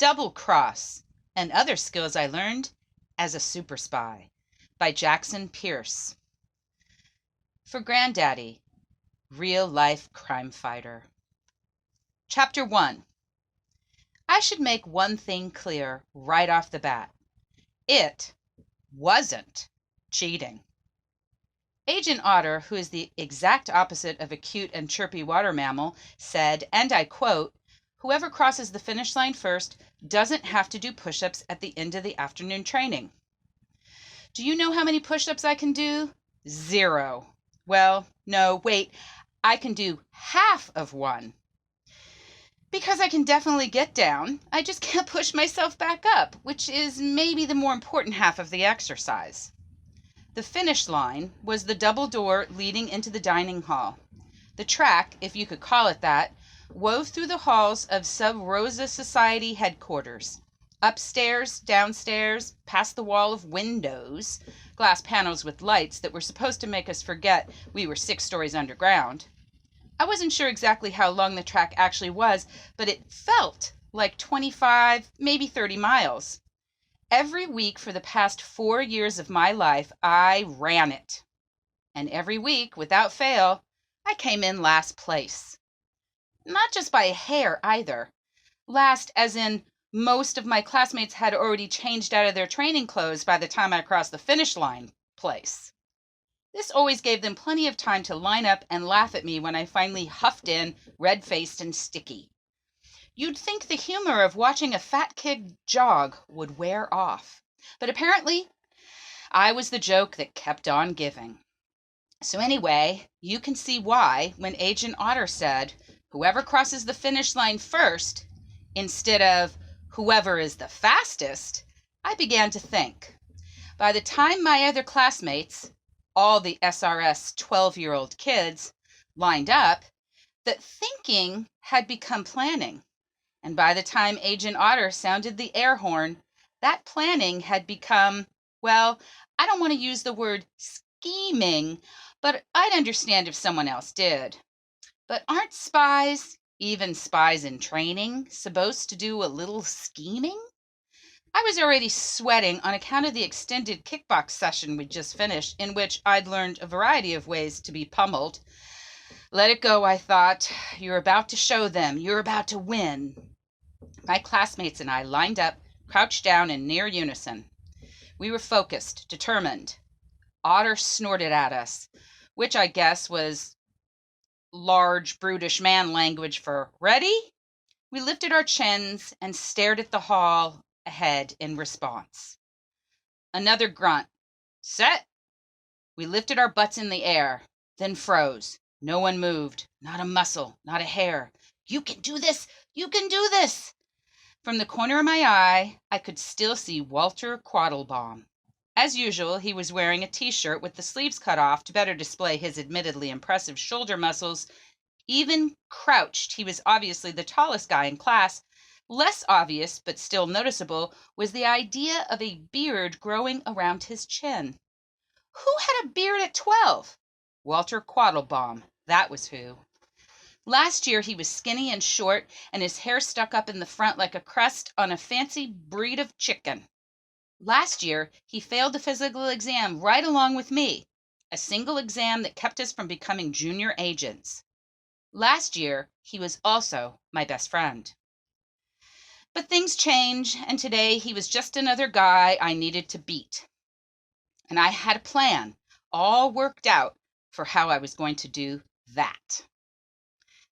Double Cross, and Other Skills I Learned as a SuperSpy by Pearce. For Granddaddy, Real-Life Crime Fighter. Chapter 1. I should make one thing clear right off the bat. It wasn't cheating. Agent Otter, who is the exact opposite of a cute and chirpy water mammal, said, and I quote, "Whoever crosses the finish line first doesn't have to do push-ups at the end of the afternoon training." Do you know how many push-ups I can do? 0. Well, no, wait, I can do half of one. Because I can definitely get down, I just can't push myself back up, which is maybe the more important half of the exercise. The finish line was the double door leading into the dining hall. The track, if you could call it that, wove through the halls of Sub Rosa Society headquarters. Upstairs, downstairs, past the wall of windows, glass panels with lights that were supposed to make us forget we were 6 stories underground. I wasn't sure exactly how long the track actually was, but it felt like 25, maybe 30 miles. Every week for the past 4 years of my life, I ran it. And every week, without fail, I came in last place. Not just by a hair either. Last as in most of my classmates had already changed out of their training clothes by the time I crossed the finish line place. This always gave them plenty of time to line up and laugh at me when I finally huffed in, red-faced and sticky. You'd think the humor of watching a fat kid jog would wear off. But apparently, I was the joke that kept on giving. So anyway, you can see why when Agent Otter said, "Whoever crosses the finish line first," instead of "whoever is the fastest," I began to think. By the time my other classmates, all the SRS 12-year-old kids, lined up, that thinking had become planning. And by the time Agent Otter sounded the air horn, that planning had become, well, I don't want to use the word scheming, but I'd understand if someone else did. But aren't spies, even spies in training, supposed to do a little scheming? I was already sweating on account of the extended kickbox session we just finished, in which I'd learned a variety of ways to be pummeled. Let it go, I thought. You're about to show them. You're about to win. My classmates and I lined up, crouched down in near unison. We were focused, determined. Otter snorted at us, which I guess was large, brutish man language for ready? We lifted our chins and stared at the hall ahead in response. Another grunt. Set. We lifted our butts in the air, then froze. No one moved, not a muscle, not a hair. You can do this! You can do this! From the corner of my eye, I could still see Walter Quattlebaum. As usual, he was wearing a t-shirt with the sleeves cut off to better display his admittedly impressive shoulder muscles. Even crouched, he was obviously the tallest guy in class. Less obvious, but still noticeable, was the idea of a beard growing around his chin. Who had a beard at 12? Walter Quattlebaum, that was who. Last year he was skinny and short, and his hair stuck up in the front like a crest on a fancy breed of chicken. Last year he failed the physical exam right along with me, a single exam that kept us from becoming junior agents. Last year he was also my best friend. But things change, and today he was just another guy I needed to beat. And I had a plan, all worked out, for how I was going to do that.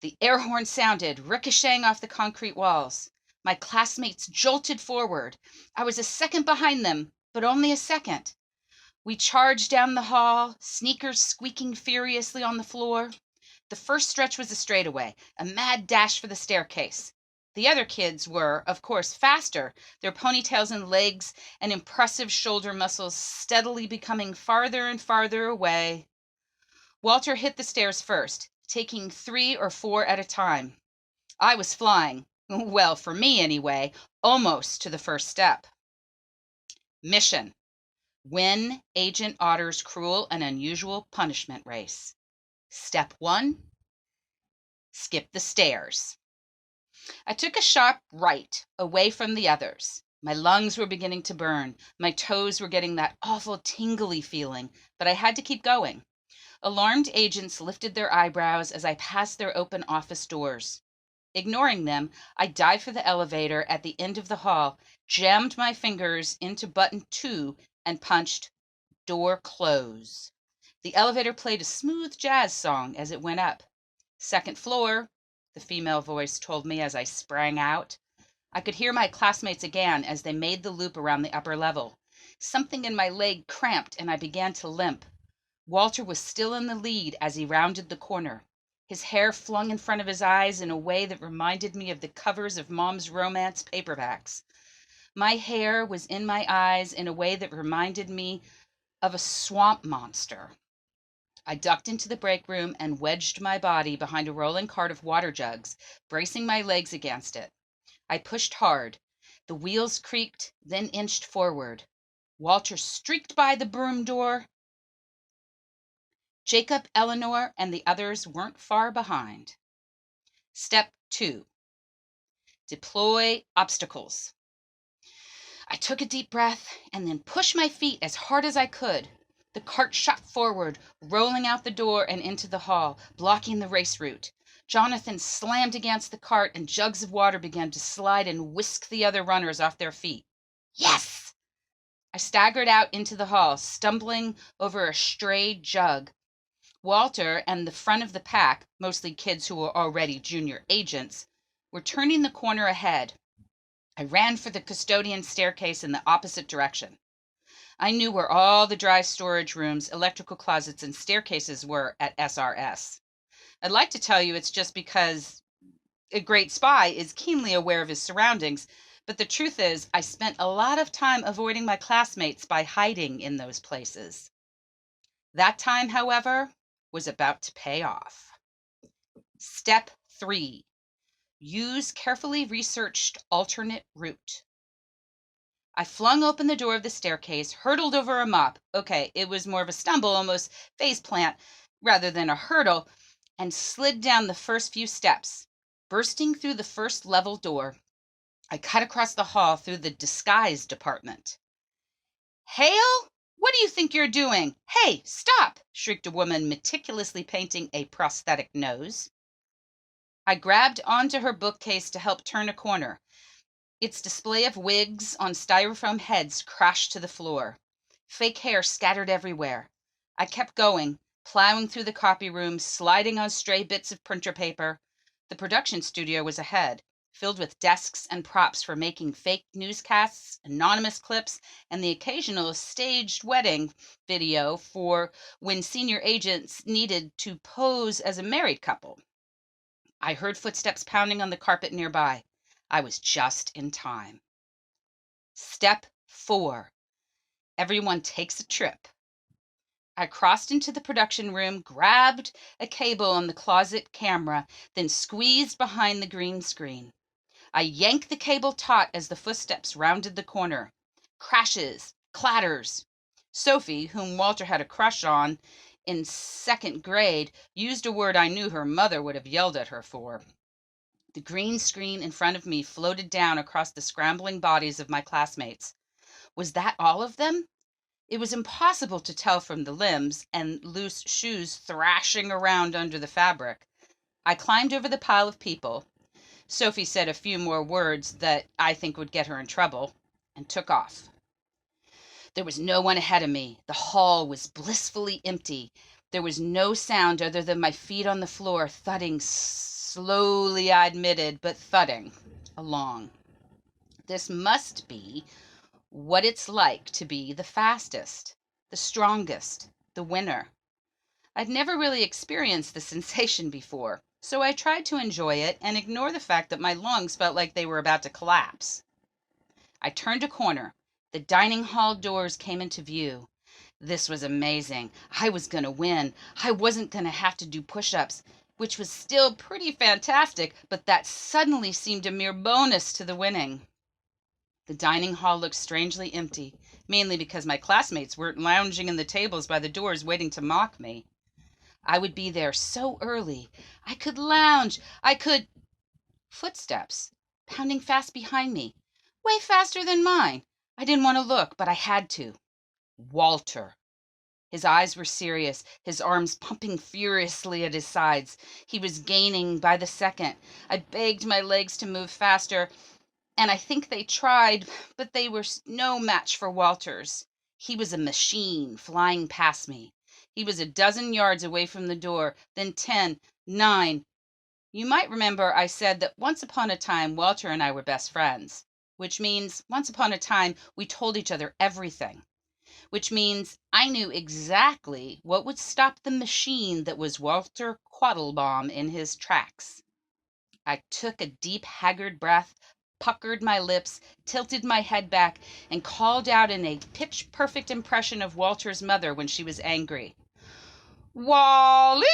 The air horn sounded, ricocheting off the concrete walls. My classmates jolted forward. I was a second behind them, but only a second. We charged down the hall, sneakers squeaking furiously on the floor. The first stretch was a straightaway, a mad dash for the staircase. The other kids were, of course, faster, their ponytails and legs and impressive shoulder muscles steadily becoming farther and farther away. Walter hit the stairs first, taking 3 or 4 at a time. I was flying, well, for me anyway, almost to the first step. Mission: win Agent Otter's cruel and unusual punishment race. Step 1: skip the stairs. I took a sharp right, away from the others. My lungs were beginning to burn. My toes were getting that awful tingly feeling, but I had to keep going. Alarmed agents lifted their eyebrows as I passed their open office doors. Ignoring them, I dived for the elevator at the end of the hall, jammed my fingers into button 2, and punched "Door close." The elevator played a smooth jazz song as it went up. "Second floor," the female voice told me as I sprang out. I could hear my classmates again as they made the loop around the upper level. Something in my leg cramped and I began to limp. Walter was still in the lead as he rounded the corner. His hair flung in front of his eyes in a way that reminded me of the covers of Mom's romance paperbacks. My hair was in my eyes in a way that reminded me of a swamp monster. I ducked into the break room and wedged my body behind a rolling cart of water jugs, bracing my legs against it. I pushed hard. The wheels creaked, then inched forward. Walter streaked by the broom door. Jacob, Eleanor, and the others weren't far behind. Step 2. Deploy obstacles. I took a deep breath and then pushed my feet as hard as I could. The cart shot forward, rolling out the door and into the hall, blocking the race route. Jonathan slammed against the cart and jugs of water began to slide and whisk the other runners off their feet. Yes! I staggered out into the hall, stumbling over a stray jug. Walter and the front of the pack, mostly kids who were already junior agents, were turning the corner ahead. I ran for the custodian staircase in the opposite direction. I knew where all the dry storage rooms, electrical closets, and staircases were at SRS. I'd like to tell you it's just because a great spy is keenly aware of his surroundings, but the truth is I spent a lot of time avoiding my classmates by hiding in those places. That time, however, was about to pay off. Step 3. Use carefully researched alternate route. I flung open the door of the staircase, hurtled over a mop. Okay, it was more of a stumble, almost face plant, rather than a hurdle, and slid down the first few steps. Bursting through the first level door, I cut across the hall through the disguise department. Hale? What do you think you're doing? Hey, stop! Shrieked a woman meticulously painting a prosthetic nose. I grabbed onto her bookcase to help turn a corner. Its display of wigs on styrofoam heads crashed to the floor. Fake hair scattered everywhere. I kept going, plowing through the copy room, sliding on stray bits of printer paper. The production studio was ahead, filled with desks and props for making fake newscasts, anonymous clips, and the occasional staged wedding video for when senior agents needed to pose as a married couple. I heard footsteps pounding on the carpet nearby. I was just in time. Step 4. Everyone takes a trip. I crossed into the production room, grabbed a cable on the closet camera, then squeezed behind the green screen. I yanked the cable taut as the footsteps rounded the corner. Crashes, clatters. Sophie, whom Walter had a crush on in 2nd grade, used a word I knew her mother would have yelled at her for. The green screen in front of me floated down across the scrambling bodies of my classmates. Was that all of them? It was impossible to tell from the limbs and loose shoes thrashing around under the fabric. I climbed over the pile of people. Sophie said a few more words that I think would get her in trouble, and took off. There was no one ahead of me. The hall was blissfully empty. There was no sound other than my feet on the floor thudding slowly, I admitted, but thudding along. This must be what it's like to be the fastest, the strongest, the winner. I'd never really experienced the sensation before, so I tried to enjoy it and ignore the fact that my lungs felt like they were about to collapse. I turned a corner. The dining hall doors came into view. This was amazing. I was going to win. I wasn't going to have to do push-ups, which was still pretty fantastic, but that suddenly seemed a mere bonus to the winning. The dining hall looked strangely empty, mainly because my classmates weren't lounging in the tables by the doors waiting to mock me. I would be there so early. I could lounge. I could... Footsteps, pounding fast behind me, way faster than mine. I didn't want to look, but I had to. Walter. His eyes were serious, his arms pumping furiously at his sides. He was gaining by the second. I begged my legs to move faster, and I think they tried, but they were no match for Walter's. He was a machine flying past me. He was a dozen yards away from the door, then 10, 9. You might remember I said that once upon a time Walter and I were best friends, which means once upon a time we told each other everything, which means I knew exactly what would stop the machine that was Walter Quattlebaum in his tracks. I took a deep, haggard breath, puckered my lips, tilted my head back, and called out in a pitch-perfect impression of Walter's mother when she was angry. "Wally!"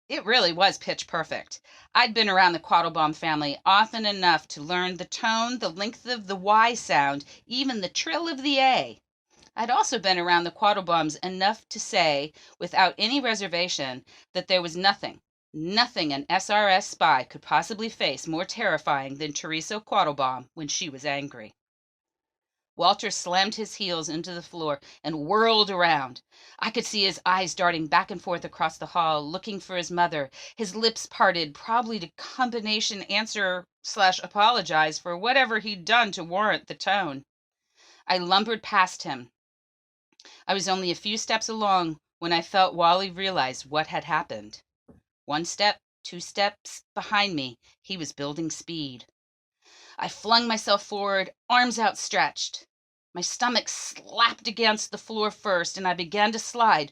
It really was pitch perfect. I'd been around the Quattlebaum family often enough to learn the tone, the length of the Y sound, even the trill of the A. I'd also been around the Quattlebaums enough to say, without any reservation, that there was nothing an SRS spy could possibly face more terrifying than Teresa Quattlebaum when she was angry. Walter slammed his heels into the floor and whirled around. I could see his eyes darting back and forth across the hall, looking for his mother, his lips parted, probably to combination answer/apologize for whatever he'd done to warrant the tone. I lumbered past him. I was only a few steps along when I felt Wally realize what had happened. 1 step, 2 steps behind me, he was building speed. I flung myself forward, arms outstretched. My stomach slapped against the floor first, and I began to slide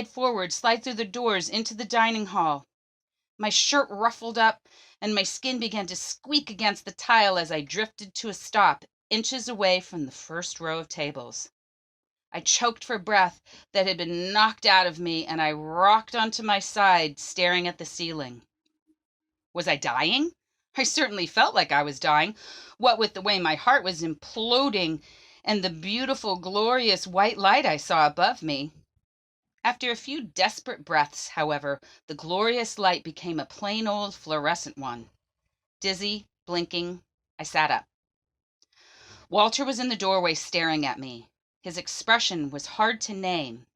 forward, slide through the doors into the dining hall. My shirt ruffled up, and my skin began to squeak against the tile as I drifted to a stop, inches away from the first row of tables. I choked for breath that had been knocked out of me, and I rocked onto my side, staring at the ceiling. Was I dying? I certainly felt like I was dying, what with the way my heart was imploding and the beautiful, glorious white light I saw above me. After a few desperate breaths, however, the glorious light became a plain old fluorescent one. Dizzy, blinking, I sat up. Walter was in the doorway staring at me. His expression was hard to name.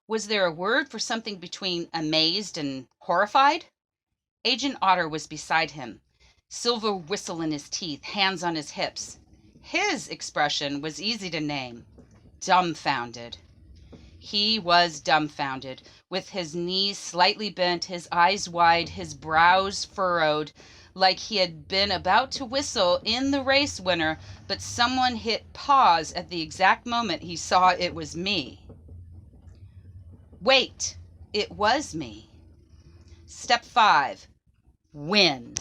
Was there a word for something between amazed and horrified? Agent Otter was beside him, silver whistle in his teeth, hands on his hips. His expression was easy to name. Dumbfounded. He was dumbfounded, with his knees slightly bent, his eyes wide, his brows furrowed, like he had been about to whistle in the race winner, but someone hit pause at the exact moment he saw it was me. Wait, it was me. Step 5. Win.